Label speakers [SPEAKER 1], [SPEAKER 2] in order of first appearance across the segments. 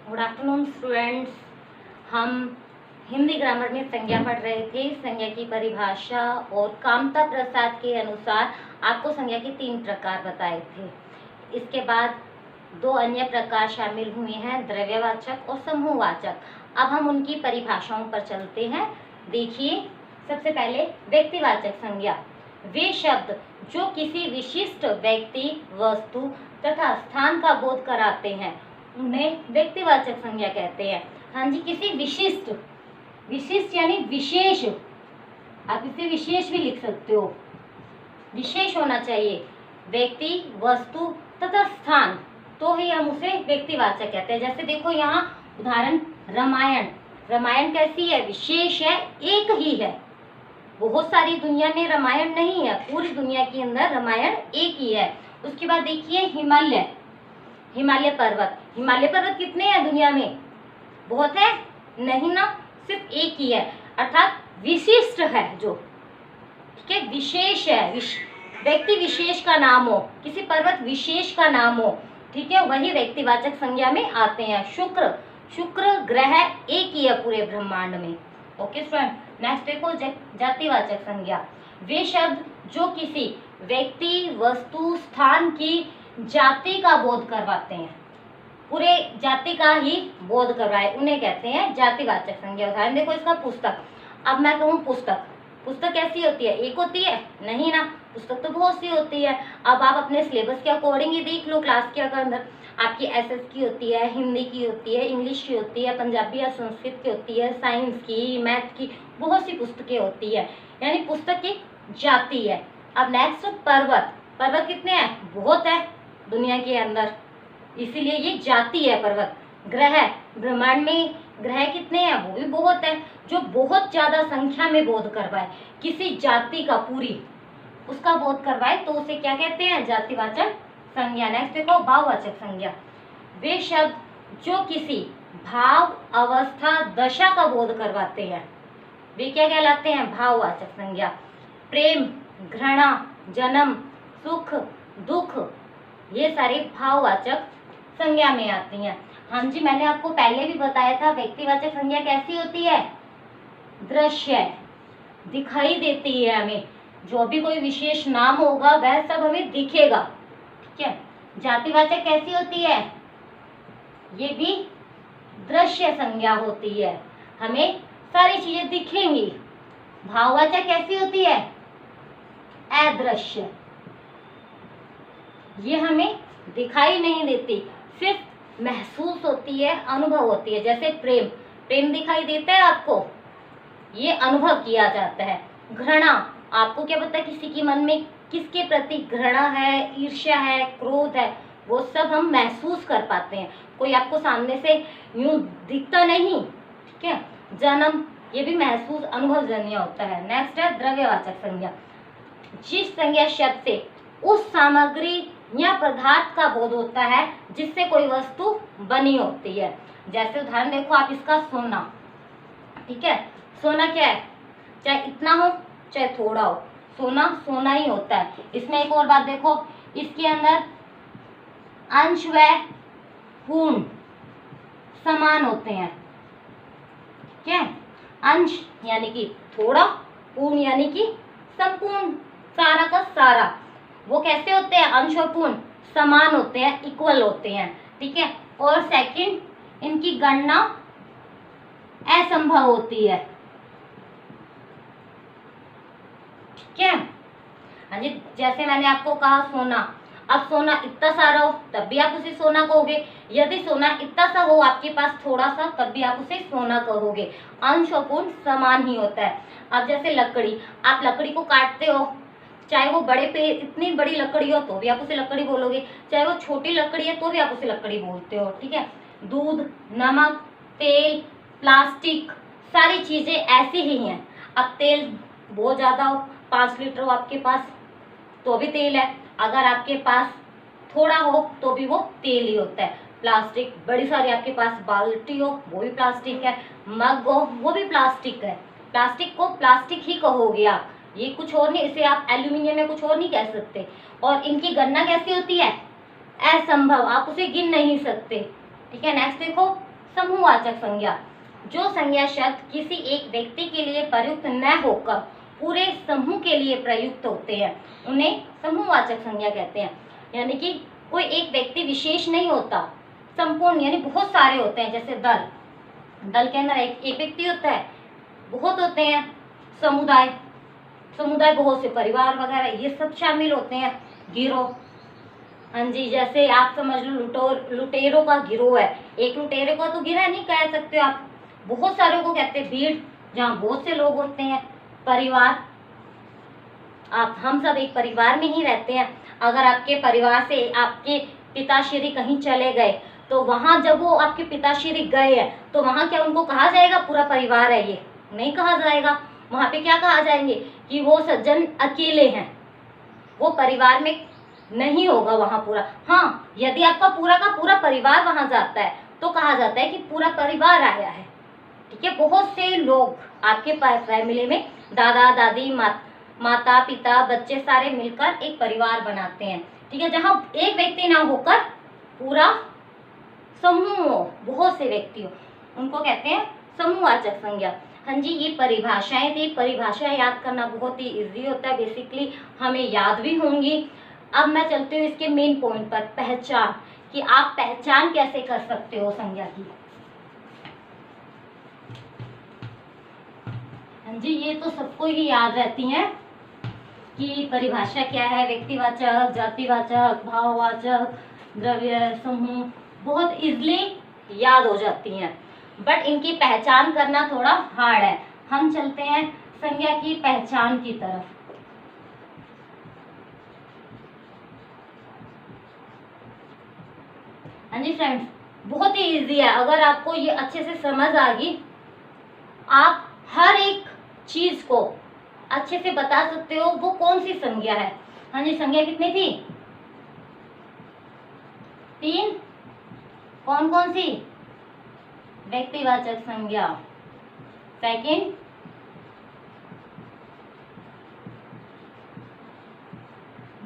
[SPEAKER 1] Good afternoon students. हम Hindi grammar में संज्ञा पढ़ रहे थे। संज्ञा की परिभाषा और कामता प्रसाद के अनुसार आपको संज्ञा के 3 प्रकार बताए थे। इसके बाद 2 अन्य प्रकार शामिल हुए हैं, द्रव्यवाचक और समूहवाचक। अब हम उनकी परिभाषाओं पर चलते हैं। देखिए, सबसे पहले व्यक्तिवाचक संज्ञा। वे शब्द जो किसी विशिष्ट व्यक्ति, वस्तु तथा स्थान का बोध कराते हैं उन्हें व्यक्तिवाचक संज्ञा कहते हैं। हाँ जी, किसी विशिष्ट यानी विशेष, आप इसे विशेष भी लिख सकते हो, विशेष होना चाहिए, व्यक्ति, वस्तु तथा स्थान, तो ही हम उसे व्यक्तिवाचक कहते हैं। जैसे देखो यहाँ उदाहरण, रामायण कैसी है? विशेष है, एक ही है। बहुत सारी दुनिया में रामायण नहीं है, पूरी दुनिया के अंदर रामायण एक ही है। उसके बाद देखिए हिमालय पर्वत कितने हैं दुनिया में? बहुत है? नहीं ना, सिर्फ एक ही है, अर्थात विशिष्ट है जो, ठीक है, विशेष है, व्यक्ति विशेष का नाम हो, किसी पर्वत विशेष का नाम हो, ठीक है, वही व्यक्तिवाचक संज्ञा में आते हैं। शुक्र ग्रह एक ही है पूरे ब्रह्मांड में। ओके स्टूडेंट, नेक्स्ट देखो जातिवाचक संज्ञा। वे शब्द जो किसी व्यक्ति, वस्तु, स्थान की जाति का बोध करवाते हैं, पूरे जाति का ही बोध करवाए, उन्हें कहते हैं जातिवाचक संज्ञा। उदाहरण देखो इसका पुस्तक। अब मैं कहूँ पुस्तक कैसी होती है? एक होती है? नहीं ना, पुस्तक तो बहुत सी होती है। अब आप अपने सिलेबस के अकॉर्डिंग ही देख लो, क्लास के अंदर आपकी एसएस की होती है, हिंदी की होती है, इंग्लिश की होती है, पंजाबी या संस्कृत की होती है, साइंस की, मैथ की, बहुत सी पुस्तकें होती है, यानी पुस्तक की जाति है। अब नेक्स्ट पर्वत कितने हैं? बहुत है दुनिया के अंदर, इसीलिए ये जाति है पर्वत। ग्रह, ब्रह्मांड में ग्रह कितने हैं? वो भी बहुत है। जो बहुत ज्यादा संख्या में बोध करवाए, किसी जाति का पूरी उसका बोध करवाए, तो उसे क्या कहते हैं? जातिवाचक संज्ञा। नेक्स्ट देखो भाववाचक संज्ञा। वे शब्द जो किसी भाव, अवस्था, दशा का बोध करवाते हैं, वे क्या कहलाते हैं? भाववाचक संज्ञा। प्रेम, घृणा, जन्म, सुख, दुख, ये सारी भाववाचक संज्ञा में आती हैं। हाँ जी, मैंने आपको पहले भी बताया था व्यक्तिवाचक संज्ञा कैसी होती है? दृश्य, दिखाई देती है हमें, जो भी कोई विशेष नाम होगा वह सब हमें दिखेगा, ठीक है। जातिवाचक कैसी होती है? ये भी दृश्य संज्ञा होती है, हमें सारी चीजें दिखेंगी। भाववाचक कैसी होती है? अदृश्य, ये हमें दिखाई नहीं देती, सिर्फ महसूस होती है, अनुभव होती है। जैसे प्रेम दिखाई देता है आपको, ये अनुभव किया जाता है। घृणा, आपको क्या पता किसी के मन में किसके प्रति घृणा है, ईर्ष्या है, क्रोध है, वो सब हम महसूस कर पाते हैं। कोई आपको सामने से यूं दिखता नहीं, ठीक है। जन्म, ये भी महसूस, अनुभवजन्य होता है। नेक्स्ट है द्रव्यवाचक संज्ञा। जिस संज्ञा शब्द से उस सामग्री या पदार्थ का बोध होता है जिससे कोई वस्तु बनी होती है। जैसे उदाहरण देखो आप इसका सोना, ठीक है, सोना क्या है? चाहे इतना हो चाहे थोड़ा हो, सोना ही होता है। इसमें एक और बात देखो, इसके अंदर अंश व पूर्ण समान होते हैं, ठीक है। अंश यानी कि थोड़ा, पूर्ण यानी कि संपूर्ण, सारा का सारा। वो कैसे होते हैं? अंश और पूर्ण समान होते हैं, इक्वल होते हैं, ठीक है। और सेकंड, इनकी गणना असंभव होती है, ठीक है। हाँ जी, जैसे मैंने आपको कहा सोना, अब सोना इतना सारा हो तब भी आप उसे सोना कहोगे, यदि सोना इतना सा हो आपके पास थोड़ा सा, तब भी आप उसे सोना कहोगे। अंश और पूर्ण समान ही होता है। अब जैसे लकड़ी, आप लकड़ी को काटते हो, चाहे वो बड़े पे इतनी बड़ी लकड़ी हो तो भी आप उसे लकड़ी बोलोगे, चाहे वो छोटी लकड़ी है तो भी आप उसे लकड़ी बोलते हो, ठीक है। दूध, नमक, तेल, प्लास्टिक, सारी चीजें ऐसी ही हैं। अब तेल बहुत ज्यादा हो, 5 लीटर हो आपके पास तो भी तेल है, अगर आपके पास थोड़ा हो तो भी वो तेल ही होता है। प्लास्टिक, बड़ी सारी आपके पास बाल्टी हो वो भी प्लास्टिक है, मग हो वो भी प्लास्टिक है। प्लास्टिक को प्लास्टिक ही कहोगे आप, ये कुछ और नहीं, इसे आप एल्यूमिनियम में कुछ और नहीं कह सकते। और इनकी गणना कैसी होती है? असंभव, आप उसे गिन नहीं सकते, ठीक है। नेक्स्ट देखो समूहवाचक संज्ञा, जो संज्ञा शब्द किसी एक व्यक्ति के लिए प्रयुक्त न होकर पूरे समूह के लिए प्रयुक्त होते हैं, उन्हें समूहवाचक संज्ञा कहते हैं। यानी कि कोई एक व्यक्ति विशेष नहीं होता, संपूर्ण यानी बहुत सारे होते हैं। जैसे दल, दल के अंदर एक व्यक्ति होता है, बहुत होते हैं। समुदाय, समुदाय बहुत से परिवार वगैरह ये सब शामिल होते हैं। गिरोह, हाँ जी, जैसे आप समझ लो लुटेरों का गिरोह है, एक लुटेरे को तो गिरोह नहीं कह सकते आप, बहुत सारे को कहते हैं भीड़, जहाँ बहुत से लोग होते हैं। परिवार, हम सब एक परिवार में ही रहते हैं। अगर आपके परिवार से आपके पिताश्री कहीं चले गए तो वहां जब वो आपके पिताश्री गए हैं तो वहां क्या उनको कहा जाएगा पूरा परिवार है? ये नहीं कहा जाएगा। वहां पे क्या कहा जाएंगे कि वो सज्जन अकेले हैं, वो परिवार में नहीं होगा वहां पूरा। हाँ, यदि आपका पूरा का पूरा परिवार वहां जाता है तो कहा जाता है कि पूरा परिवार आया है। ठीक है, बहुत से लोग आपके फैमिली में दादा दादी माता पिता बच्चे सारे मिलकर एक परिवार बनाते हैं। ठीक है, जहां एक व्यक्ति ना होकर पूरा समूह हो, बहुत से व्यक्ति हो, उनको कहते हैं समूहवाचक संज्ञा। हाँ जी, ये परिभाषाएं थी। परिभाषाएं याद करना बहुत ही इजी होता है, बेसिकली हमें याद भी होंगी। अब मैं चलती हूँ इसके मेन पॉइंट पर, पहचान, कि आप पहचान कैसे कर सकते हो संज्ञा की। हाँ जी, ये तो सबको ही याद रहती हैं कि परिभाषा क्या है, व्यक्तिवाचक, जातिवाचक, भाववाचक, द्रव्य, समूह, बहुत इजीली याद हो जाती हैं। बट इनकी पहचान करना थोड़ा हार्ड है। हम चलते हैं संज्ञा की पहचान की तरफ। हाँ जी फ्रेंड्स, बहुत ही इजी है। अगर आपको ये अच्छे से समझ आ गई, आप हर एक चीज को अच्छे से बता सकते हो वो कौन सी संज्ञा है। हाँ जी, संज्ञा कितनी थी? 3। कौन कौन सी? व्यक्तिवाचक संज्ञा, सेकंड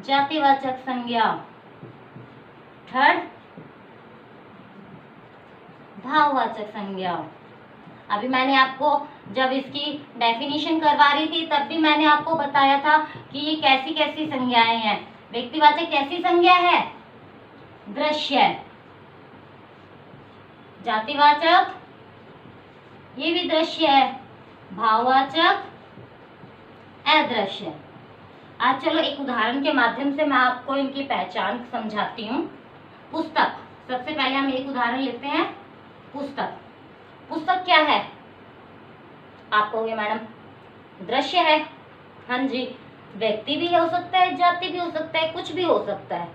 [SPEAKER 1] जातिवाचक संज्ञा, थर्ड भाववाचक संज्ञा। अभी मैंने आपको जब इसकी डेफिनेशन करवा रही थी तब भी मैंने आपको बताया था कि ये कैसी कैसी संज्ञाएं हैं। व्यक्तिवाचक कैसी संज्ञा है? दृश्य। जातिवाचक ये भी दृश्य है। भाववाचक अदृश्य। आज चलो एक उदाहरण के माध्यम से मैं आपको इनकी पहचान समझाती हूँ। पुस्तक, सबसे पहले हम एक उदाहरण लेते हैं। पुस्तक, पुस्तक क्या है? आप कहोगे मैडम दृश्य है। हाँ जी, व्यक्ति भी हो सकता है, जाति भी हो सकता है, कुछ भी हो सकता है।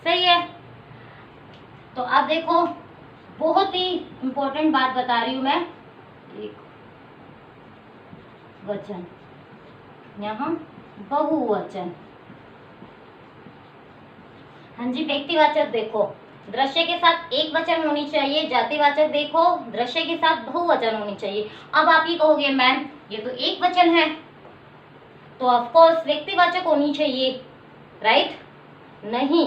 [SPEAKER 1] सही है। तो अब देखो, बहुत ही इंपॉर्टेंट बात बता रही हूं मैं। एक वचन, यहाँ बहुवचन। हाँ जी, व्यक्तिवाचक देखो दृश्य के साथ एक वचन होनी चाहिए, जातिवाचक देखो दृश्य के साथ बहुवचन होनी चाहिए। अब आप ये कहोगे मैम ये तो एक वचन है, तो ऑफ कोर्स व्यक्तिवाचक होनी चाहिए, राइट? नहीं,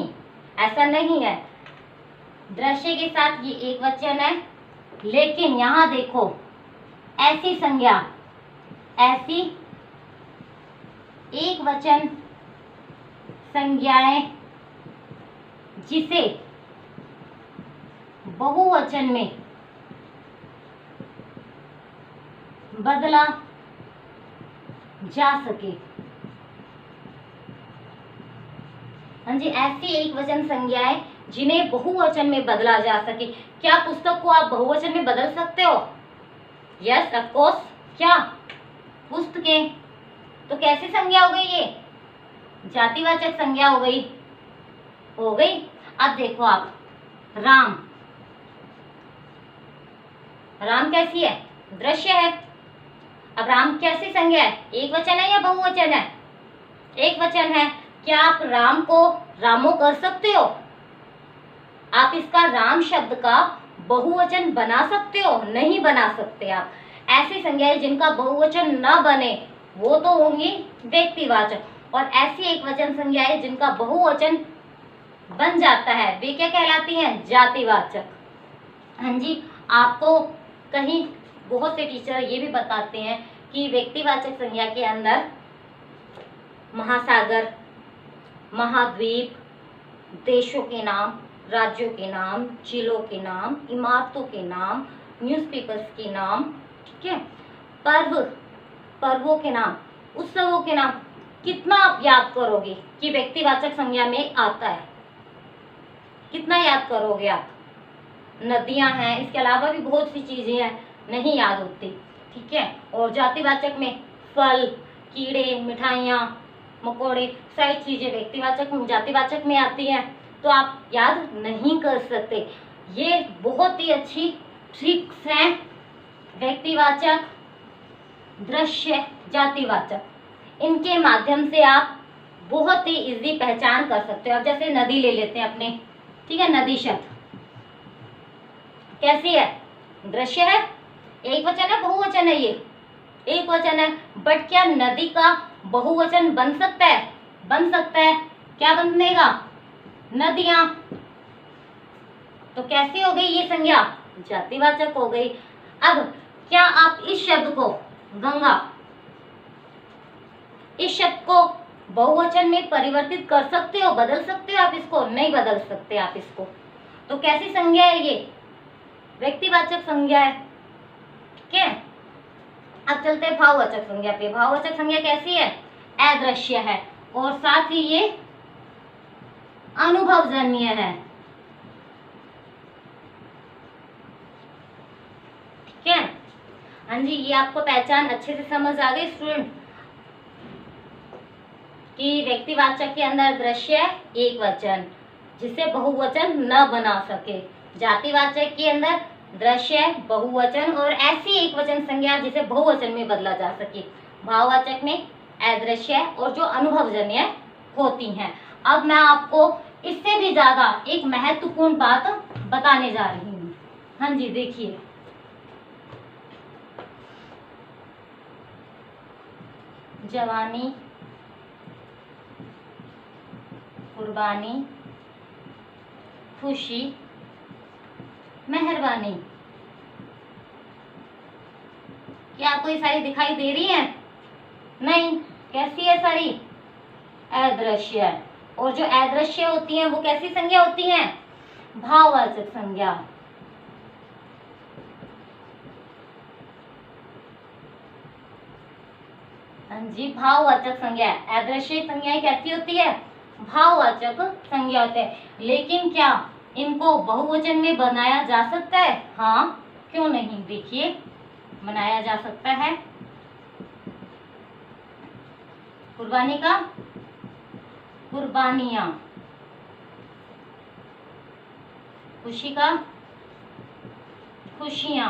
[SPEAKER 1] ऐसा नहीं है। दृश्य के साथ ये एक वचन है, लेकिन यहाँ देखो ऐसी संज्ञा, ऐसी एक वचन संज्ञाएं जिसे बहुवचन में बदला जा सके। हाँ जी, ऐसी एक वचन संज्ञाएं जिन्हें बहुवचन में बदला जा सके। क्या पुस्तक को आप बहुवचन में बदल सकते हो? Yes of course. क्या पुस्तकें? तो कैसी संज्ञा हो गई ये? जातिवाचक संज्ञा हो गई। हो गई। अब देखो आप, राम, राम कैसी है? दृश्य है। अब राम कैसी संज्ञा है? एक वचन है या बहुवचन है? एक वचन है। क्या आप राम को रामो कर सकते हो? आप इसका राम शब्द का बहुवचन बना सकते हो? नहीं बना सकते आप। ऐसी संज्ञाएं जिनका बहुवचन न बने वो तो होंगी व्यक्तिवाचक, और ऐसी एक वचन संज्ञाएं जिनका बहुवचन बन जाता है वे क्या कहलाती हैं? जातिवाचक। हाँ जी, आपको कहीं बहुत से टीचर ये भी बताते हैं कि व्यक्तिवाचक संज्ञा के अंदर महासागर, महाद्वीप, देशों के नाम, राज्यों के नाम, जिलों के नाम, इमारतों के नाम, न्यूज़पेपर्स के नाम, ठीक है, पर्वों के नाम, उत्सवों के नाम, कितना आप याद करोगे कि व्यक्तिवाचक संज्ञा में आता है? कितना याद करोगे आप? नदियां हैं, इसके अलावा भी बहुत सी चीजें हैं, नहीं याद होती, ठीक है। और जातिवाचक में फल, कीड़े, मिठाइयाँ, मकोड़े, सारी चीजें व्यक्तिवाचक जातिवाचक में आती हैं, तो आप याद नहीं कर सकते। ये बहुत ही अच्छी ट्रिक्स हैं, व्यक्तिवाचक, दृश्य, जातिवाचक, इनके माध्यम से आप बहुत ही इजी पहचान कर सकते हो। अब जैसे नदी ले लेते हैं अपने, ठीक है, नदी शब्द कैसी है? दृश्य है, एक वचन है, बहुवचन है? ये एक वचन है, बट क्या नदी का बहुवचन बन सकता है? बन सकता है। क्या बनेगा? नदियां। तो कैसी हो गई ये संज्ञा? जातिवाचक हो गई। अब क्या आप इस शब्द को गंगा, इस शब्द को बहुवचन में परिवर्तित कर सकते हो? बदल सकते हो आप इसको? नहीं बदल सकते आप इसको। तो कैसी संज्ञा है ये? व्यक्तिवाचक संज्ञा है, ठीक है। अब चलते हैं भाववाचक संज्ञा पे। भाववाचक संज्ञा कैसी है? अदृश्य है और साथ ही ये अनुभवजन्य है, ठीक है। हाँ जी, ये आपको पहचान अच्छे से समझ आ गई स्टूडेंट कि व्यक्तिवाचक के अंदर दृश्य एक वचन जिसे बहुवचन न बना सके, जातिवाचक के अंदर दृश्य बहुवचन और ऐसी एक वचन संज्ञा जिसे बहुवचन में बदला जा सके, भाववाचक में अदृश्य और जो अनुभवजन्य होती हैं। अब मैं आपको इससे भी ज्यादा एक महत्वपूर्ण बात बताने जा रही हूँ। हाँ जी, देखिए, जवानी, कुर्बानी, खुशी, मेहरबानी, क्या आपको ये सारी दिखाई दे रही है? नहीं। कैसी है सारी? अदृश्य। और जो अदृश्य होती हैं वो कैसी संज्ञा होती हैं? भाववाचक संज्ञा। हाँ जी, भाववाचक संज्ञा। अदृश्य संज्ञाएं कैसी होती है? भाववाचक संज्ञा होते हैं। लेकिन क्या इनको बहुवचन में बनाया जा सकता है? हाँ, क्यों नहीं, देखिए बनाया जा सकता है। कुर्बानी का कुर्बानियां, खुशी का खुशियां,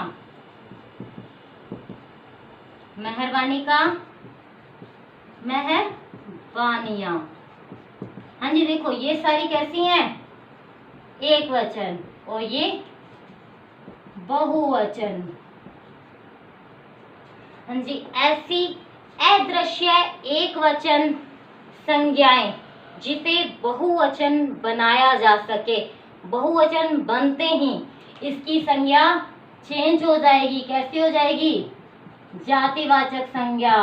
[SPEAKER 1] मेहरबानी का मेहरबानियां। हाँ जी, देखो ये सारी कैसी हैं? एक वचन और ये बहुवचन। हाँ जी, ऐसी अदृश्य एक वचन संज्ञाएं जिसे बहुवचन बनाया जा सके, बहुवचन बनते ही इसकी संज्ञा चेंज हो जाएगी। कैसी हो जाएगी? जातिवाचक संज्ञा।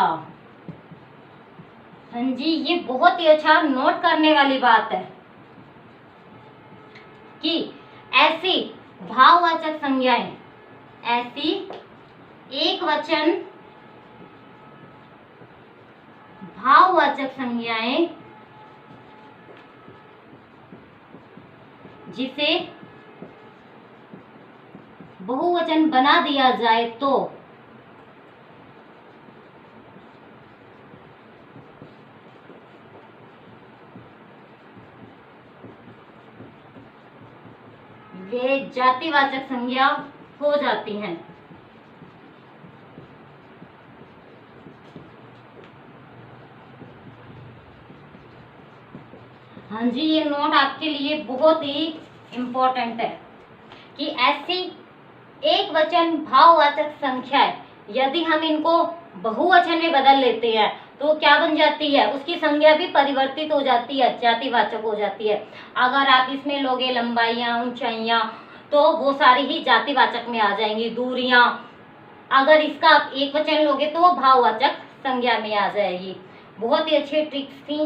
[SPEAKER 1] हाँ जी, ये बहुत ही अच्छा नोट करने वाली बात है कि ऐसी भाववाचक संज्ञाएं, ऐसी एक वचन भाववाचक संज्ञाएं जिसे बहुवचन बना दिया जाए तो वे जातिवाचक संज्ञा हो जाती हैं। हाँ जी, ये नोट आपके लिए बहुत ही इम्पोर्टेंट है कि ऐसी एक वचन भाववाचक संख्या है, यदि हम इनको बहुवचन में बदल लेते हैं तो क्या बन जाती है? उसकी संज्ञा भी परिवर्तित हो जाती है, जातिवाचक हो जाती है। अगर आप इसमें लोगे लंबाइयाँ, ऊंचाइयाँ, तो वो सारी ही जातिवाचक में आ जाएंगी। दूरियां, अगर इसका आप एक वचन लोगे तो वो भाववाचक संज्ञा में आ जाएगी। बहुत ही अच्छी ट्रिक्स थी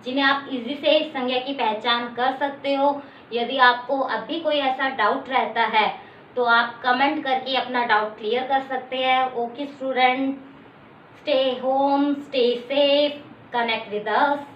[SPEAKER 1] जिन्हें आप इजी से संज्ञा की पहचान कर सकते हो। यदि आपको अब भी कोई ऐसा डाउट रहता है तो आप कमेंट करके अपना डाउट क्लियर कर सकते हैं। Okay student, stay home, stay safe, connect with us.